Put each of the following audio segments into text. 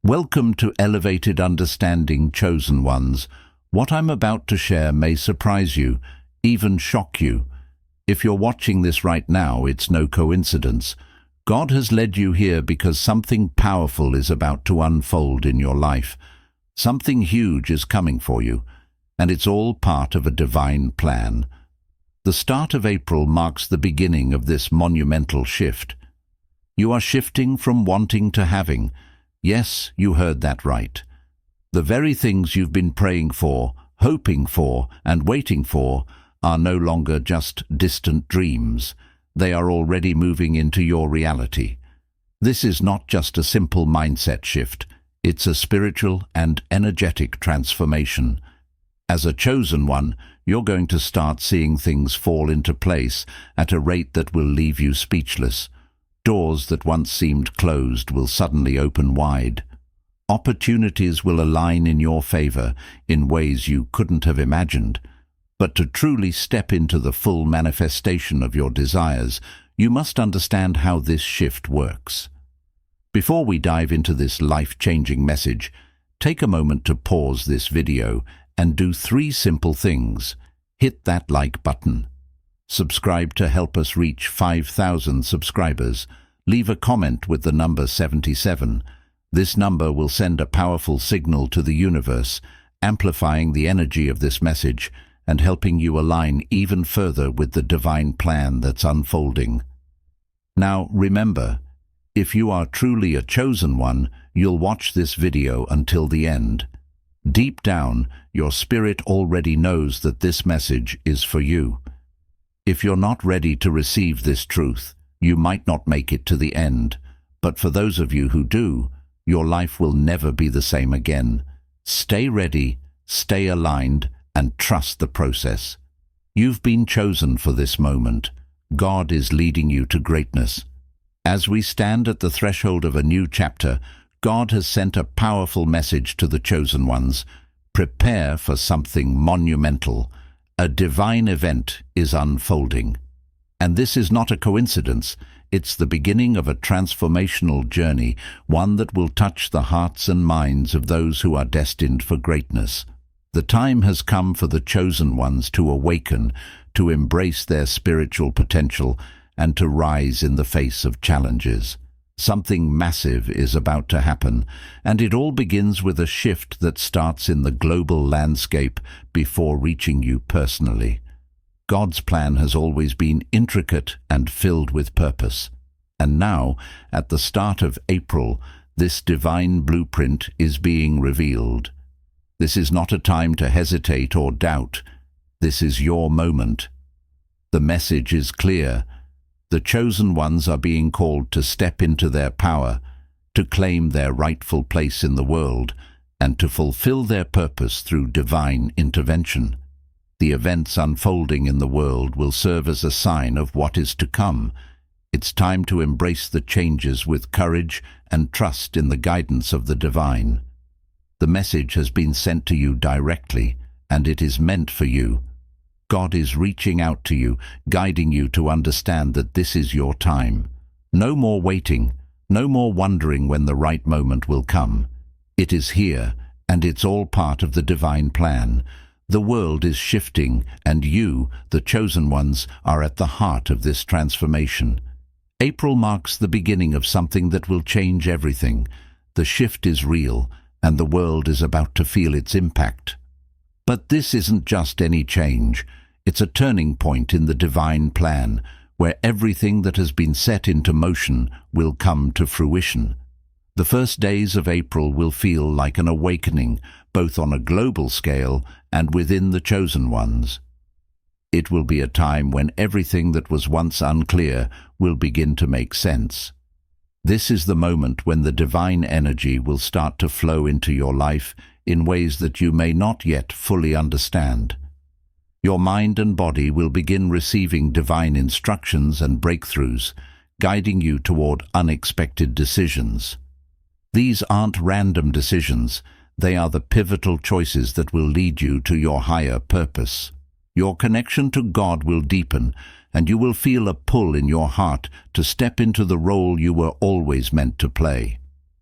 Welcome to Elevated Understanding, Chosen Ones. What I'm about to share may surprise you, even shock you. If you're watching this right now, it's no coincidence. God has led you here because something powerful is about to unfold in your life. Something huge is coming for you, and it's all part of a divine plan. The start of April marks the beginning of this monumental shift. You are shifting from wanting to having. Yes, you heard that right. The very things you've been praying for, hoping for, and waiting for are no longer just distant dreams. They are already moving into your reality. This is not just a simple mindset shift. It's a spiritual and energetic transformation. As a chosen one, you're going to start seeing things fall into place at a rate that will leave you speechless. Doors that once seemed closed will suddenly open wide. Opportunities will align in your favor in ways you couldn't have imagined. But to truly step into the full manifestation of your desires, you must understand how this shift works. Before we dive into this life-changing message, take a moment to pause this video and do 3 simple things. Hit that like button. Subscribe to help us reach 5,000 subscribers. Leave a comment with the number 77. This number will send a powerful signal to the universe, amplifying the energy of this message and helping you align even further with the divine plan that's unfolding. Now, remember, if you are truly a chosen one, you'll watch this video until the end. Deep down, your spirit already knows that this message is for you. If you're not ready to receive this truth, you might not make it to the end. But for those of you who do, your life will never be the same again. Stay ready, stay aligned, and trust the process. You've been chosen for this moment. God is leading you to greatness. As we stand at the threshold of a new chapter, God has sent a powerful message to the chosen ones. Prepare for something monumental. A divine event is unfolding. And this is not a coincidence. It's the beginning of a transformational journey, one that will touch the hearts and minds of those who are destined for greatness. The time has come for the chosen ones to awaken, to embrace their spiritual potential, and to rise in the face of challenges. Something massive is about to happen, and it all begins with a shift that starts in the global landscape before reaching you personally. God's plan has always been intricate and filled with purpose. And now, at the start of April, this divine blueprint is being revealed. This is not a time to hesitate or doubt. This is your moment. The message is clear. The chosen ones are being called to step into their power, to claim their rightful place in the world, and to fulfill their purpose through divine intervention. The events unfolding in the world will serve as a sign of what is to come. It's time to embrace the changes with courage and trust in the guidance of the divine. The message has been sent to you directly, and it is meant for you. God is reaching out to you, guiding you to understand that this is your time. No more waiting, no more wondering when the right moment will come. It is here, and it's all part of the divine plan. The world is shifting, and you, the chosen ones, are at the heart of this transformation. April marks the beginning of something that will change everything. The shift is real, and the world is about to feel its impact. But this isn't just any change. It's a turning point in the divine plan, where everything that has been set into motion will come to fruition. The first days of April will feel like an awakening, both on a global scale and within the chosen ones. It will be a time when everything that was once unclear will begin to make sense. This is the moment when the divine energy will start to flow into your life in ways that you may not yet fully understand. Your mind and body will begin receiving divine instructions and breakthroughs, guiding you toward unexpected decisions. These aren't random decisions. They are the pivotal choices that will lead you to your higher purpose. Your connection to God will deepen, and you will feel a pull in your heart to step into the role you were always meant to play.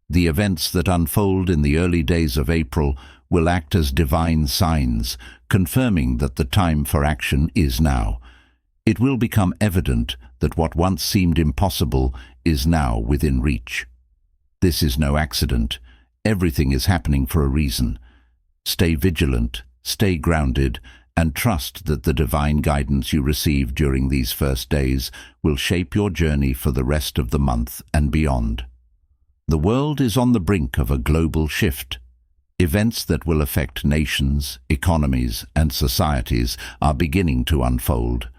The events that unfold in the early days of April will act as divine signs, confirming that the time for action is now. It will become evident that what once seemed impossible is now within reach. This is no accident. Everything is happening for a reason. Stay vigilant, stay grounded, and trust that the divine guidance you receive during these first days will shape your journey for the rest of the month and beyond. The world is on the brink of a global shift. Events that will affect nations, economies, and societies are beginning to unfold.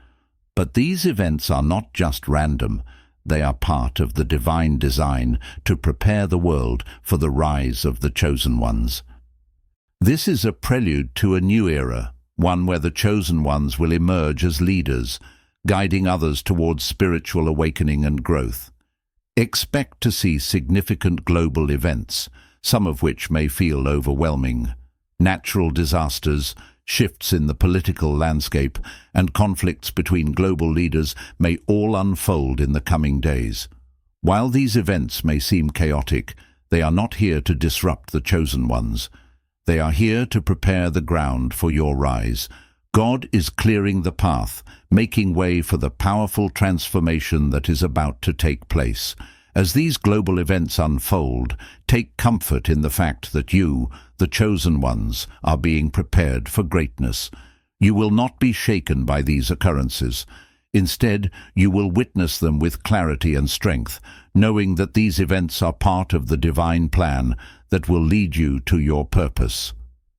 But these events are not just random. They are part of the divine design to prepare the world for the rise of the chosen ones. This is a prelude to a new era, one where the chosen ones will emerge as leaders, guiding others towards spiritual awakening and growth. Expect to see significant global events, some of which may feel overwhelming. Natural disasters, shifts in the political landscape, and conflicts between global leaders may all unfold in the coming days. While these events may seem chaotic, they are not here to disrupt the chosen ones. They are here to prepare the ground for your rise. God is clearing the path, making way for the powerful transformation that is about to take place. As these global events unfold, take comfort in the fact that you, the chosen ones, are being prepared for greatness. You will not be shaken by these occurrences. Instead, you will witness them with clarity and strength, knowing that these events are part of the divine plan that will lead you to your purpose.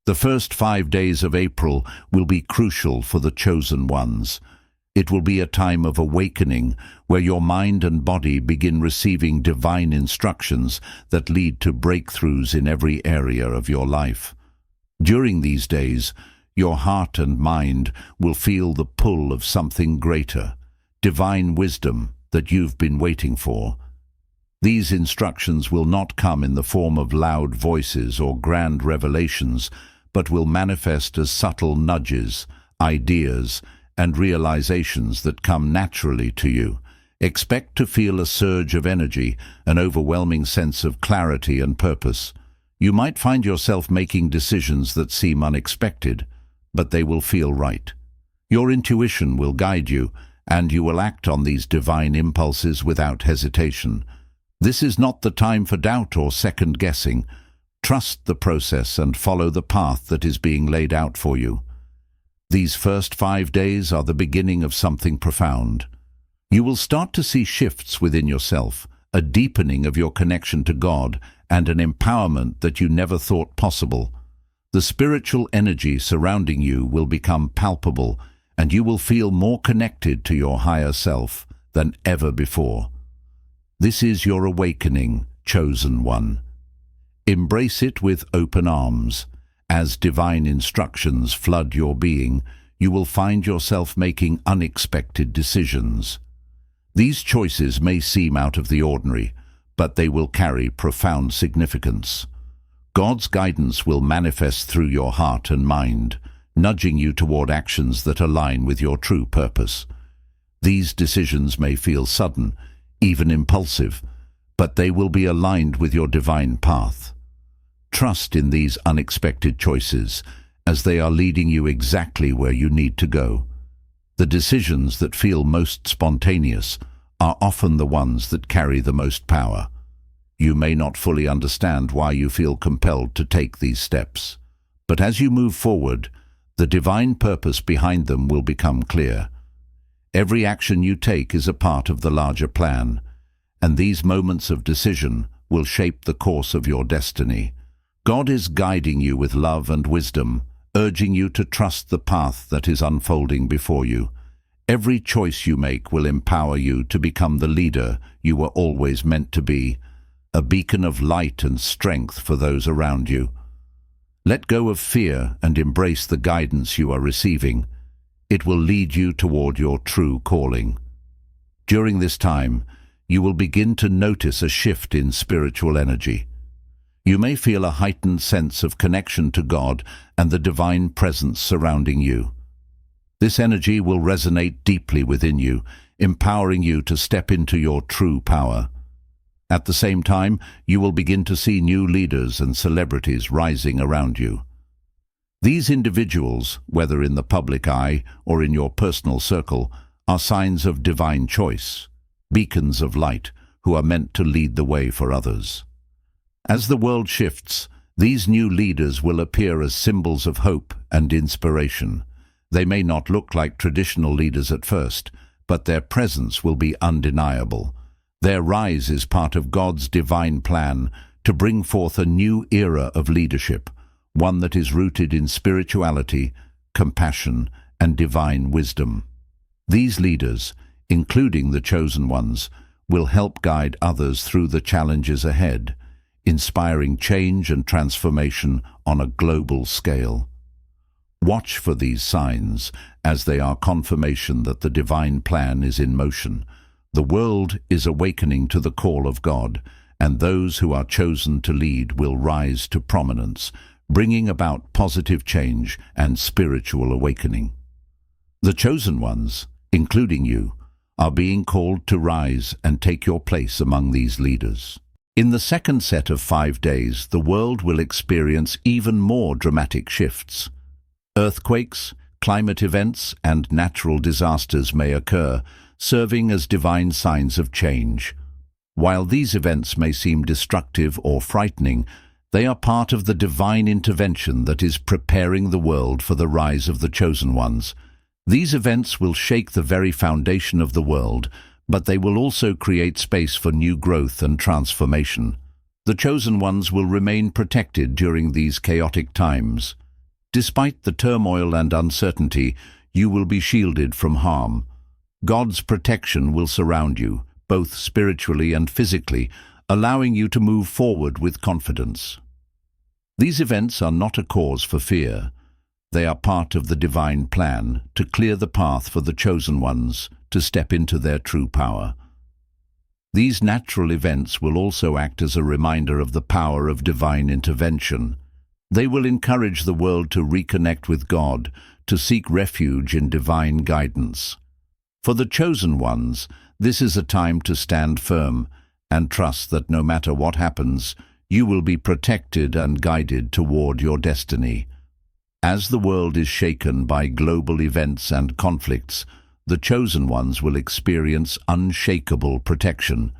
The first 5 days of April will be crucial for the chosen ones. It will be a time of awakening, where your mind and body begin receiving divine instructions that lead to breakthroughs in every area of your life. During these days, your heart and mind will feel the pull of something greater, divine wisdom that you've been waiting for. These instructions will not come in the form of loud voices or grand revelations, but will manifest as subtle nudges, ideas, and realizations that come naturally to you. Expect to feel a surge of energy, an overwhelming sense of clarity and purpose. You might find yourself making decisions that seem unexpected, but they will feel right. Your intuition will guide you, and you will act on these divine impulses without hesitation. This is not the time for doubt or second-guessing. Trust the process and follow the path that is being laid out for you. These first 5 days are the beginning of something profound. You will start to see shifts within yourself, a deepening of your connection to God, and an empowerment that you never thought possible. The spiritual energy surrounding you will become palpable, and you will feel more connected to your higher self than ever before. This is your awakening, chosen one. Embrace it with open arms. As divine instructions flood your being, you will find yourself making unexpected decisions. These choices may seem out of the ordinary, but they will carry profound significance. God's guidance will manifest through your heart and mind, nudging you toward actions that align with your true purpose. These decisions may feel sudden, even impulsive, but they will be aligned with your divine path. Trust in these unexpected choices, as they are leading you exactly where you need to go. The decisions that feel most spontaneous are often the ones that carry the most power. You may not fully understand why you feel compelled to take these steps, but as you move forward, the divine purpose behind them will become clear. Every action you take is a part of the larger plan, and these moments of decision will shape the course of your destiny. God is guiding you with love and wisdom, urging you to trust the path that is unfolding before you. Every choice you make will empower you to become the leader you were always meant to be, a beacon of light and strength for those around you. Let go of fear and embrace the guidance you are receiving. It will lead you toward your true calling. During this time, you will begin to notice a shift in spiritual energy. You may feel a heightened sense of connection to God and the divine presence surrounding you. This energy will resonate deeply within you, empowering you to step into your true power. At the same time, you will begin to see new leaders and celebrities rising around you. These individuals, whether in the public eye or in your personal circle, are signs of divine choice, beacons of light who are meant to lead the way for others. As the world shifts, these new leaders will appear as symbols of hope and inspiration. They may not look like traditional leaders at first, but their presence will be undeniable. Their rise is part of God's divine plan to bring forth a new era of leadership, one that is rooted in spirituality, compassion, and divine wisdom. These leaders, including the chosen ones, will help guide others through the challenges ahead, inspiring change and transformation on a global scale. Watch for these signs, as they are confirmation that the divine plan is in motion. The world is awakening to the call of God, and those who are chosen to lead will rise to prominence, bringing about positive change and spiritual awakening. The chosen ones, including you, are being called to rise and take your place among these leaders. In the second set of 5 days, the world will experience even more dramatic shifts. Earthquakes, climate events, and natural disasters may occur, serving as divine signs of change. While these events may seem destructive or frightening, they are part of the divine intervention that is preparing the world for the rise of the chosen ones. These events will shake the very foundation of the world, but they will also create space for new growth and transformation. The chosen ones will remain protected during these chaotic times. Despite the turmoil and uncertainty, you will be shielded from harm. God's protection will surround you, both spiritually and physically, allowing you to move forward with confidence. These events are not a cause for fear. They are part of the divine plan to clear the path for the chosen ones to step into their true power. These natural events will also act as a reminder of the power of divine intervention. They will encourage the world to reconnect with God, to seek refuge in divine guidance. For the chosen ones, this is a time to stand firm and trust that no matter what happens, you will be protected and guided toward your destiny. As the world is shaken by global events and conflicts, the chosen ones will experience unshakable protection.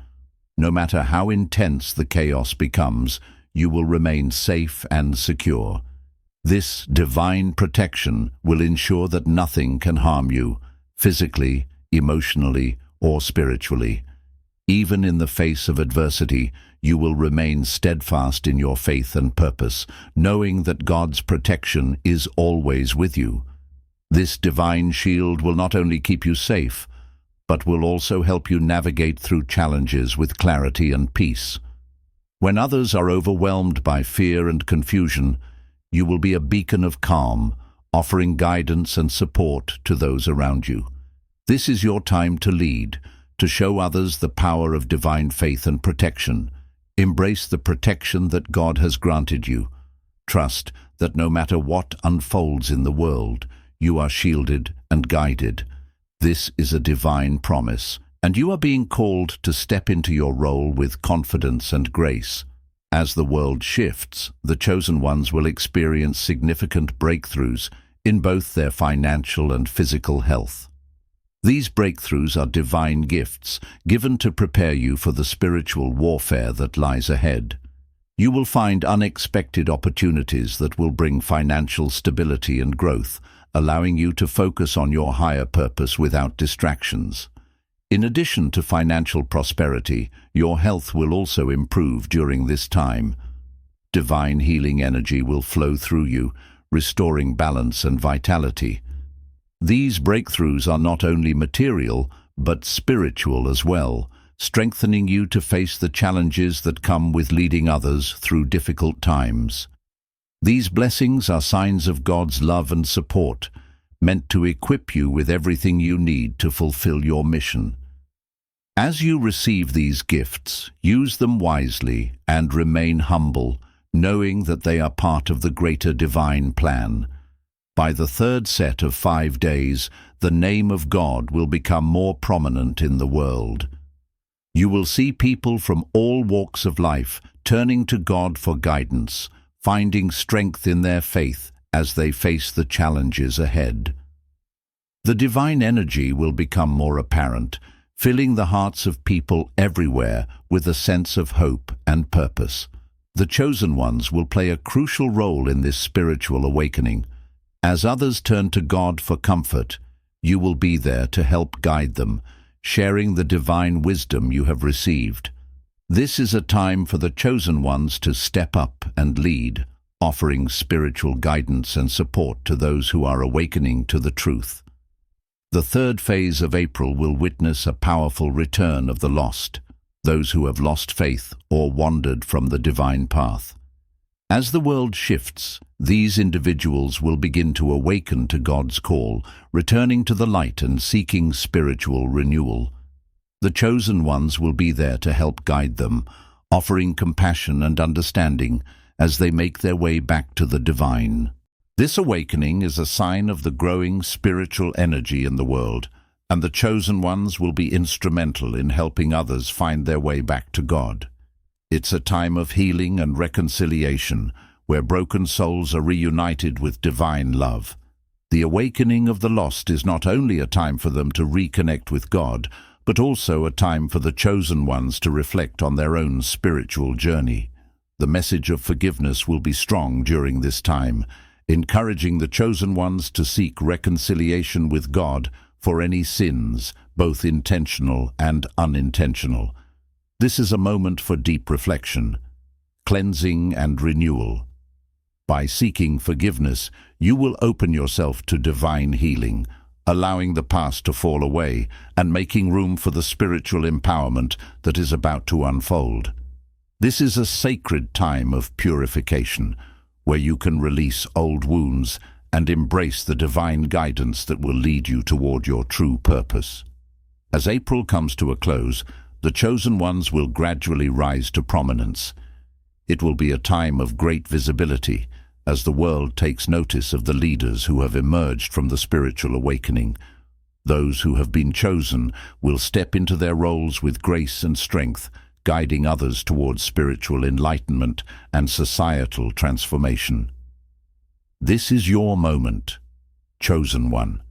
No matter how intense the chaos becomes, you will remain safe and secure. This divine protection will ensure that nothing can harm you, physically, emotionally, or spiritually. Even in the face of adversity, you will remain steadfast in your faith and purpose, knowing that God's protection is always with you. This divine shield will not only keep you safe, but will also help you navigate through challenges with clarity and peace. When others are overwhelmed by fear and confusion, you will be a beacon of calm, offering guidance and support to those around you. This is your time to lead, to show others the power of divine faith and protection. Embrace the protection that God has granted you. Trust that no matter what unfolds in the world, you are shielded and guided. This is a divine promise, and you are being called to step into your role with confidence and grace. As the world shifts, the chosen ones will experience significant breakthroughs in both their financial and physical health. These breakthroughs are divine gifts given to prepare you for the spiritual warfare that lies ahead. You will find unexpected opportunities that will bring financial stability and growth, allowing you to focus on your higher purpose without distractions. In addition to financial prosperity, your health will also improve during this time. Divine healing energy will flow through you, restoring balance and vitality. These breakthroughs are not only material, but spiritual as well, strengthening you to face the challenges that come with leading others through difficult times. These blessings are signs of God's love and support, meant to equip you with everything you need to fulfill your mission. As you receive these gifts, use them wisely and remain humble, knowing that they are part of the greater divine plan. By the third set of 5 days, the name of God will become more prominent in the world. You will see people from all walks of life turning to God for guidance, finding strength in their faith as they face the challenges ahead. The divine energy will become more apparent, filling the hearts of people everywhere with a sense of hope and purpose. The chosen ones will play a crucial role in this spiritual awakening. As others turn to God for comfort, you will be there to help guide them, sharing the divine wisdom you have received. This is a time for the chosen ones to step up and lead, offering spiritual guidance and support to those who are awakening to the truth. The third phase of April will witness a powerful return of the lost, those who have lost faith or wandered from the divine path. As the world shifts, these individuals will begin to awaken to God's call, returning to the light and seeking spiritual renewal. The chosen ones will be there to help guide them, offering compassion and understanding as they make their way back to the divine. This awakening is a sign of the growing spiritual energy in the world, and the chosen ones will be instrumental in helping others find their way back to God. It's a time of healing and reconciliation, where broken souls are reunited with divine love. The awakening of the lost is not only a time for them to reconnect with God, but also a time for the chosen ones to reflect on their own spiritual journey. The message of forgiveness will be strong during this time, encouraging the chosen ones to seek reconciliation with God for any sins, both intentional and unintentional. This is a moment for deep reflection, cleansing and renewal. By seeking forgiveness, you will open yourself to divine healing, allowing the past to fall away and making room for the spiritual empowerment that is about to unfold. This is a sacred time of purification, where you can release old wounds and embrace the divine guidance that will lead you toward your true purpose. As April comes to a close, the chosen ones will gradually rise to prominence. It will be a time of great visibility as the world takes notice of the leaders who have emerged from the spiritual awakening. Those who have been chosen will step into their roles with grace and strength, guiding others towards spiritual enlightenment and societal transformation. This is your moment, chosen one.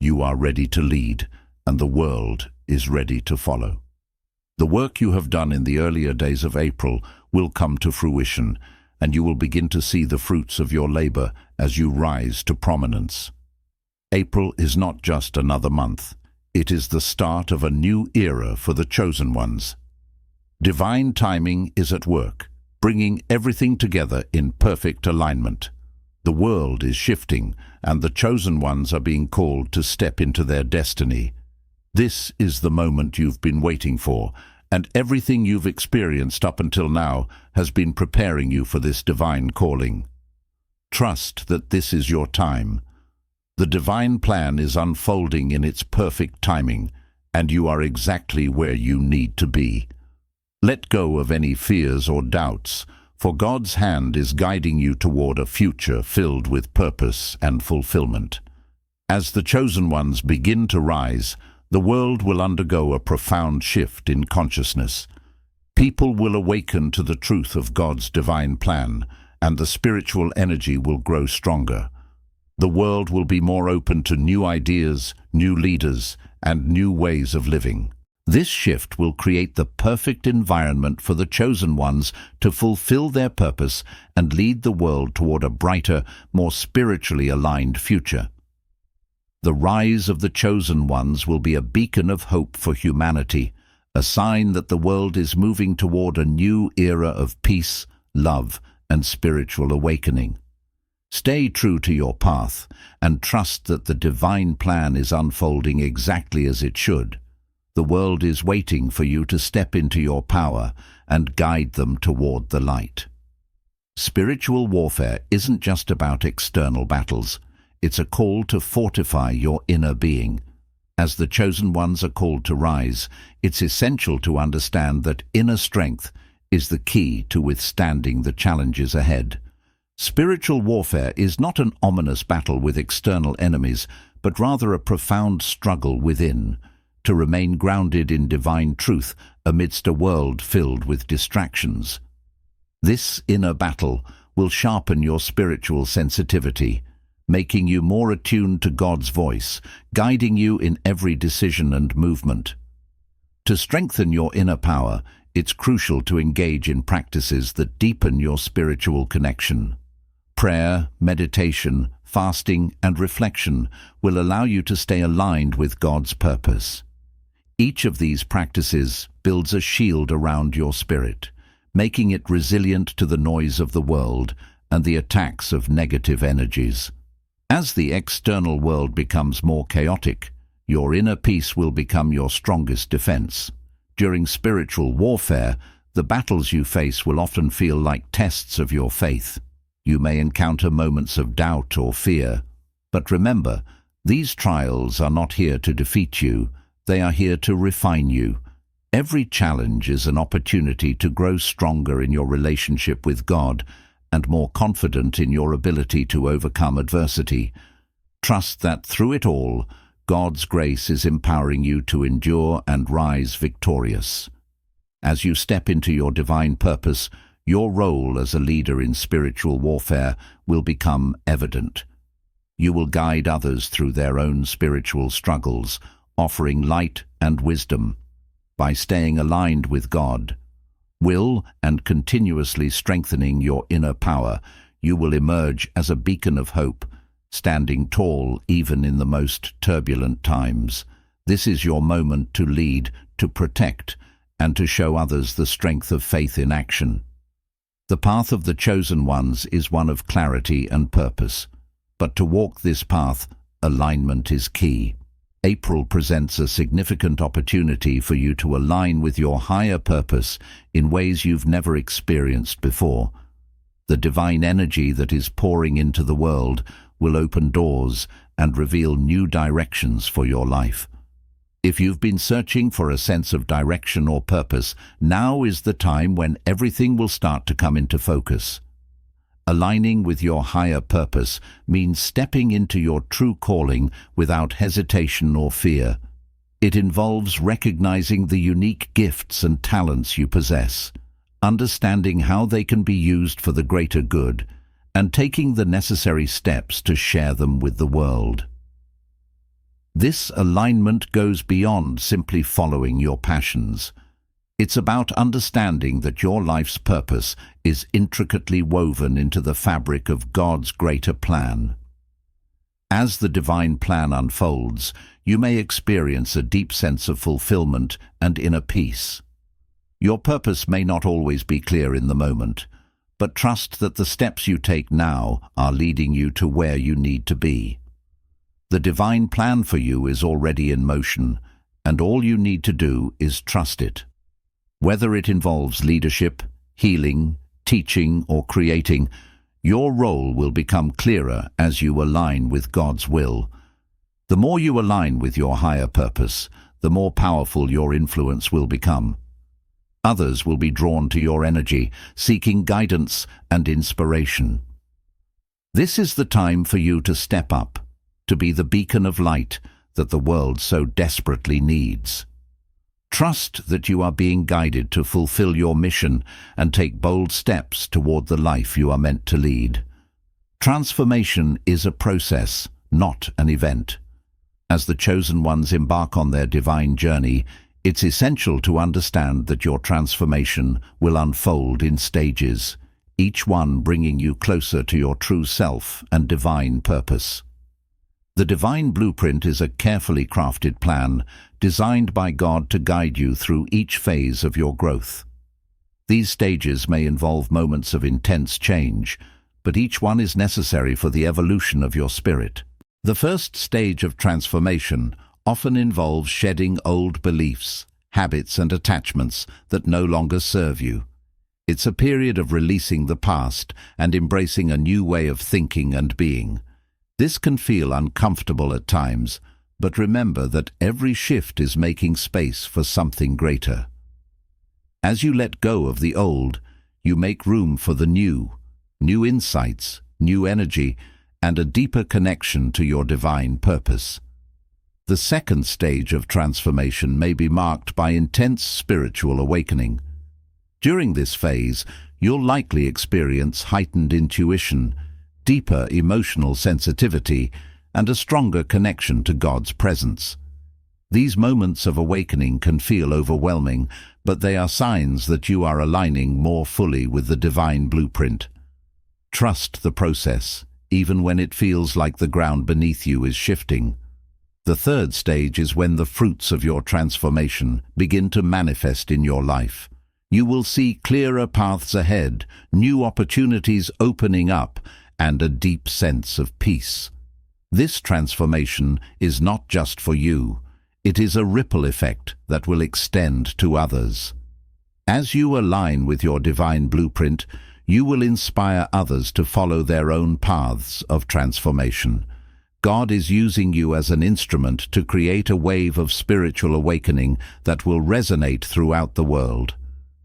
You are ready to lead, and the world is ready to follow. The work you have done in the earlier days of April will come to fruition, and you will begin to see the fruits of your labor as you rise to prominence. April is not just another month. It is the start of a new era for the chosen ones. Divine timing is at work, bringing everything together in perfect alignment. The world is shifting, and the chosen ones are being called to step into their destiny. This is the moment you've been waiting for, and everything you've experienced up until now has been preparing you for this divine calling. Trust that this is your time. The divine plan is unfolding in its perfect timing, and you are exactly where you need to be. Let go of any fears or doubts, for God's hand is guiding you toward a future filled with purpose and fulfillment. As the chosen ones begin to rise, the world will undergo a profound shift in consciousness. People will awaken to the truth of God's divine plan, and the spiritual energy will grow stronger. The world will be more open to new ideas, new leaders, and new ways of living. This shift will create the perfect environment for the chosen ones to fulfill their purpose and lead the world toward a brighter, more spiritually aligned future. The rise of the chosen ones will be a beacon of hope for humanity, a sign that the world is moving toward a new era of peace, love, and spiritual awakening. Stay true to your path and trust that the divine plan is unfolding exactly as it should. The world is waiting for you to step into your power and guide them toward the light. Spiritual warfare isn't just about external battles. It's a call to fortify your inner being. As the chosen ones are called to rise, it's essential to understand that inner strength is the key to withstanding the challenges ahead. Spiritual warfare is not an ominous battle with external enemies, but rather a profound struggle within. To remain grounded in divine truth amidst a world filled with distractions. This inner battle will sharpen your spiritual sensitivity, making you more attuned to God's voice, guiding you in every decision and movement. To strengthen your inner power, it's crucial to engage in practices that deepen your spiritual connection. Prayer, meditation, fasting, and reflection will allow you to stay aligned with God's purpose. Each of these practices builds a shield around your spirit, making it resilient to the noise of the world and the attacks of negative energies. As the external world becomes more chaotic, your inner peace will become your strongest defense. During spiritual warfare, the battles you face will often feel like tests of your faith. You may encounter moments of doubt or fear, but remember, these trials are not here to defeat you, they are here to refine you. Every challenge is an opportunity to grow stronger in your relationship with God and more confident in your ability to overcome adversity. Trust that through it all, God's grace is empowering you to endure and rise victorious. As you step into your divine purpose, your role as a leader in spiritual warfare will become evident. You will guide others through their own spiritual struggles, offering light and wisdom. By staying aligned with God, will and continuously strengthening your inner power, you will emerge as a beacon of hope, standing tall even in the most turbulent times. This is your moment to lead, to protect, and to show others the strength of faith in action. The path of the chosen ones is one of clarity and purpose, but to walk this path, alignment is key. April presents a significant opportunity for you to align with your higher purpose in ways you've never experienced before. The divine energy that is pouring into the world will open doors and reveal new directions for your life. If you've been searching for a sense of direction or purpose, now is the time when everything will start to come into focus. Aligning with your higher purpose means stepping into your true calling without hesitation or fear. It involves recognizing the unique gifts and talents you possess, understanding how they can be used for the greater good, and taking the necessary steps to share them with the world. This alignment goes beyond simply following your passions. It's about understanding that your life's purpose is intricately woven into the fabric of God's greater plan. As the divine plan unfolds, you may experience a deep sense of fulfillment and inner peace. Your purpose may not always be clear in the moment, but trust that the steps you take now are leading you to where you need to be. The divine plan for you is already in motion, and all you need to do is trust it. Whether it involves leadership, healing, teaching, or creating, your role will become clearer as you align with God's will. The more you align with your higher purpose, the more powerful your influence will become. Others will be drawn to your energy, seeking guidance and inspiration. This is the time for you to step up, to be the beacon of light that the world so desperately needs. Trust that you are being guided to fulfill your mission and take bold steps toward the life you are meant to lead. Transformation is a process, not an event. As the chosen ones embark on their divine journey, it's essential to understand that your transformation will unfold in stages, each one bringing you closer to your true self and divine purpose. The divine blueprint is a carefully crafted plan designed by God to guide you through each phase of your growth. These stages may involve moments of intense change, but each one is necessary for the evolution of your spirit. The first stage of transformation often involves shedding old beliefs, habits, and attachments that no longer serve you. It's a period of releasing the past and embracing a new way of thinking and being. This can feel uncomfortable at times, but remember that every shift is making space for something greater. As you let go of the old, you make room for the new insights, new energy, and a deeper connection to your divine purpose. The second stage of transformation may be marked by intense spiritual awakening. During this phase, you'll likely experience heightened intuition, deeper emotional sensitivity, and a stronger connection to God's presence. These moments of awakening can feel overwhelming, but they are signs that you are aligning more fully with the divine blueprint. Trust the process, even when it feels like the ground beneath you is shifting. The third stage is when the fruits of your transformation begin to manifest in your life. You will see clearer paths ahead, new opportunities opening up, and a deep sense of peace. This transformation is not just for you. It is a ripple effect that will extend to others. As you align with your divine blueprint, you will inspire others to follow their own paths of transformation. God is using you as an instrument to create a wave of spiritual awakening that will resonate throughout the world.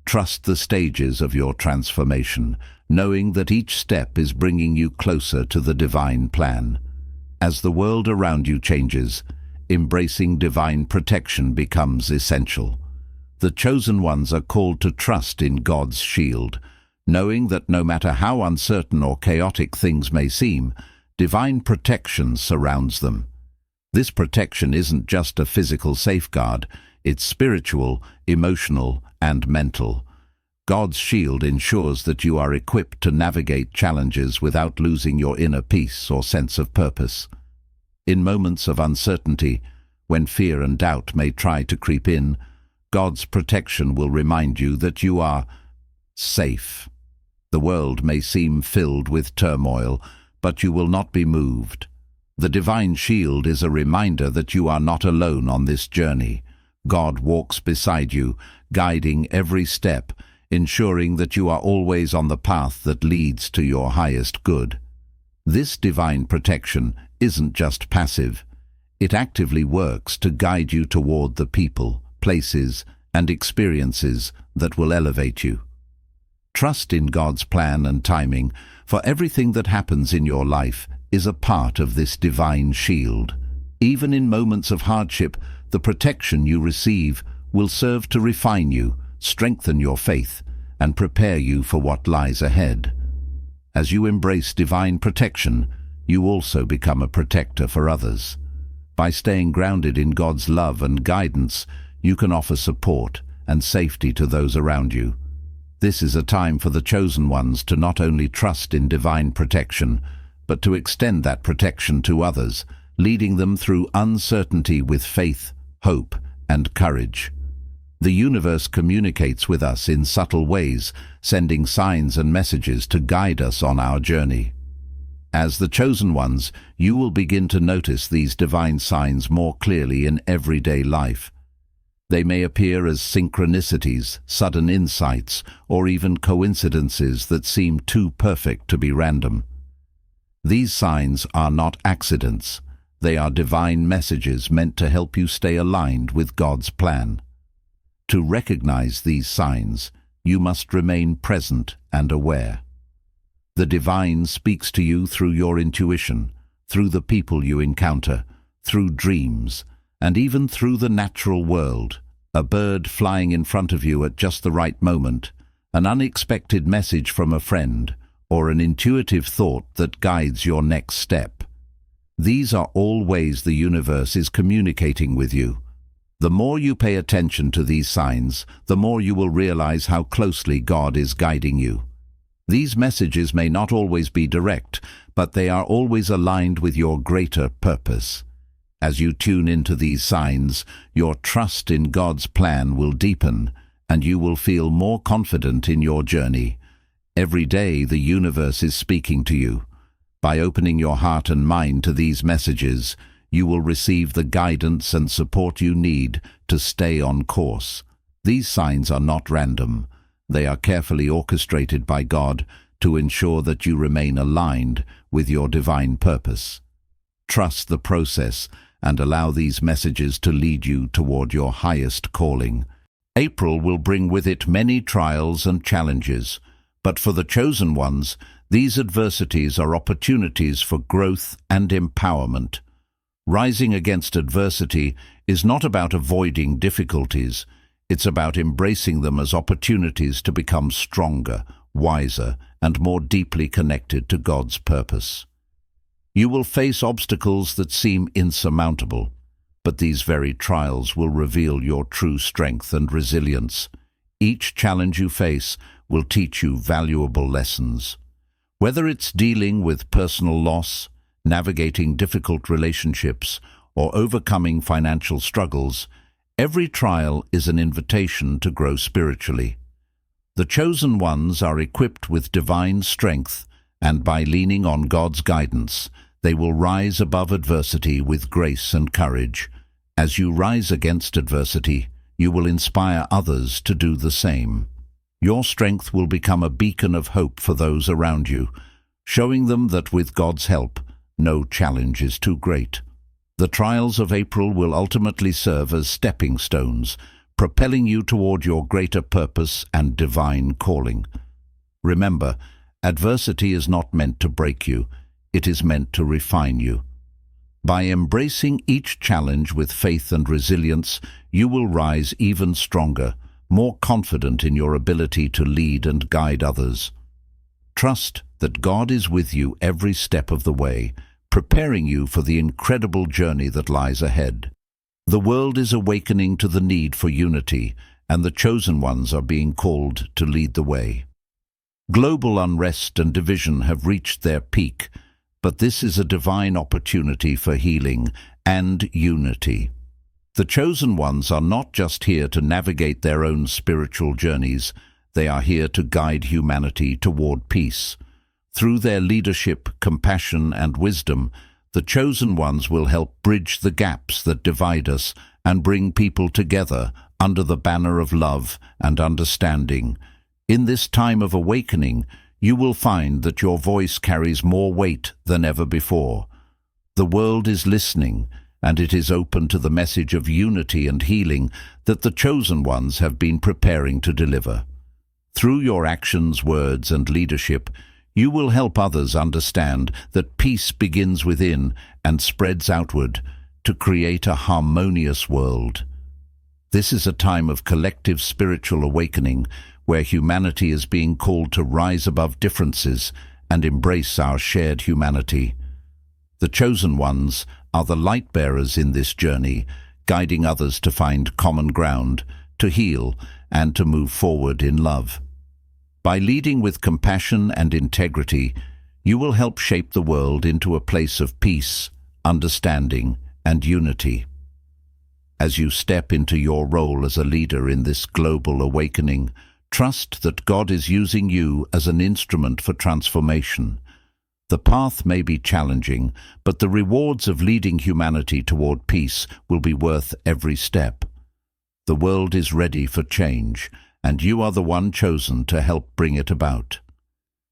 Trust the stages of your transformation, knowing that each step is bringing you closer to the divine plan. As the world around you changes, embracing divine protection becomes essential. The chosen ones are called to trust in God's shield, knowing that no matter how uncertain or chaotic things may seem, divine protection surrounds them. This protection isn't just a physical safeguard, it's spiritual, emotional, and mental. God's shield ensures that you are equipped to navigate challenges without losing your inner peace or sense of purpose. In moments of uncertainty, when fear and doubt may try to creep in, God's protection will remind you that you are safe. The world may seem filled with turmoil, but you will not be moved. The divine shield is a reminder that you are not alone on this journey. God walks beside you, guiding every step, ensuring that you are always on the path that leads to your highest good. This divine protection isn't just passive. It actively works to guide you toward the people, places, and experiences that will elevate you. Trust in God's plan and timing, for everything that happens in your life is a part of this divine shield. Even in moments of hardship, the protection you receive will serve to refine you, strengthen your faith, and prepare you for what lies ahead. As you embrace divine protection, you also become a protector for others. By staying grounded in God's love and guidance, you can offer support and safety to those around you. This is a time for the chosen ones to not only trust in divine protection, but to extend that protection to others, leading them through uncertainty with faith, hope, and courage. The universe communicates with us in subtle ways, sending signs and messages to guide us on our journey. As the chosen ones, you will begin to notice these divine signs more clearly in everyday life. They may appear as synchronicities, sudden insights, or even coincidences that seem too perfect to be random. These signs are not accidents. They are divine messages meant to help you stay aligned with God's plan. To recognize these signs, you must remain present and aware. The divine speaks to you through your intuition, through the people you encounter, through dreams, and even through the natural world. A bird flying in front of you at just the right moment, an unexpected message from a friend, or an intuitive thought that guides your next step. These are all ways the universe is communicating with you. The more you pay attention to these signs, the more you will realize how closely God is guiding you. These messages may not always be direct, but they are always aligned with your greater purpose. As you tune into these signs, your trust in God's plan will deepen, and you will feel more confident in your journey. Every day the universe is speaking to you. By opening your heart and mind to these messages, you will receive the guidance and support you need to stay on course. These signs are not random. They are carefully orchestrated by God to ensure that you remain aligned with your divine purpose. Trust the process and allow these messages to lead you toward your highest calling. April will bring with it many trials and challenges, but for the chosen ones, these adversities are opportunities for growth and empowerment. Rising against adversity is not about avoiding difficulties. It's about embracing them as opportunities to become stronger, wiser, and more deeply connected to God's purpose. You will face obstacles that seem insurmountable, but these very trials will reveal your true strength and resilience. Each challenge you face will teach you valuable lessons. Whether it's dealing with personal loss, navigating difficult relationships, or overcoming financial struggles, every trial is an invitation to grow spiritually. The chosen ones are equipped with divine strength, and by leaning on God's guidance, they will rise above adversity with grace and courage. As you rise against adversity, you will inspire others to do the same. Your strength will become a beacon of hope for those around you, showing them that with God's help, no challenge is too great. The trials of April will ultimately serve as stepping stones, propelling you toward your greater purpose and divine calling. Remember, adversity is not meant to break you, it is meant to refine you. By embracing each challenge with faith and resilience, you will rise even stronger, more confident in your ability to lead and guide others. Trust that God is with you every step of the way, preparing you for the incredible journey that lies ahead. The world is awakening to the need for unity, and the chosen ones are being called to lead the way. Global unrest and division have reached their peak, but this is a divine opportunity for healing and unity. The chosen ones are not just here to navigate their own spiritual journeys, they are here to guide humanity toward peace. Through their leadership, compassion, and wisdom, the chosen ones will help bridge the gaps that divide us and bring people together under the banner of love and understanding. In this time of awakening, you will find that your voice carries more weight than ever before. The world is listening, and it is open to the message of unity and healing that the chosen ones have been preparing to deliver. Through your actions, words, and leadership, you will help others understand that peace begins within and spreads outward to create a harmonious world. This is a time of collective spiritual awakening where humanity is being called to rise above differences and embrace our shared humanity. The chosen ones are the light bearers in this journey, guiding others to find common ground, to heal, and to move forward in love. By leading with compassion and integrity, you will help shape the world into a place of peace, understanding, and unity. As you step into your role as a leader in this global awakening, trust that God is using you as an instrument for transformation. The path may be challenging, but the rewards of leading humanity toward peace will be worth every step. The world is ready for change, and you are the one chosen to help bring it about.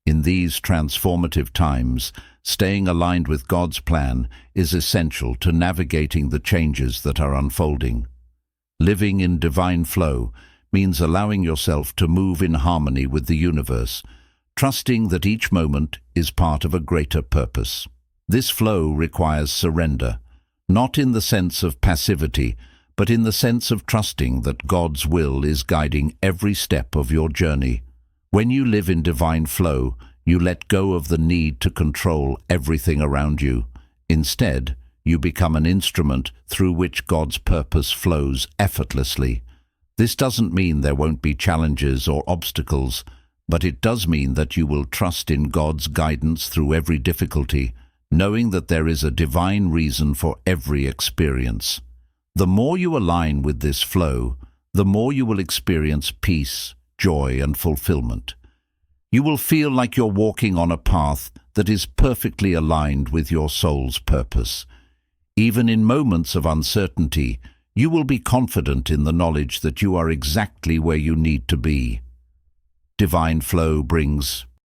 In these transformative times, staying aligned with God's plan is essential to navigating the changes that are unfolding. Living in divine flow means allowing yourself to move in harmony with the universe, trusting that each moment is part of a greater purpose. This flow requires surrender, not in the sense of passivity, but in the sense of trusting that God's will is guiding every step of your journey. When you live in divine flow, you let go of the need to control everything around you. Instead, you become an instrument through which God's purpose flows effortlessly. This doesn't mean there won't be challenges or obstacles, but it does mean that you will trust in God's guidance through every difficulty, knowing that there is a divine reason for every experience. The more you align with this flow, the more you will experience peace, joy, and fulfillment. You will feel like you're walking on a path that is perfectly aligned with your soul's purpose. Even in moments of uncertainty, you will be confident in the knowledge that you are exactly where you need to be. Divine flow brings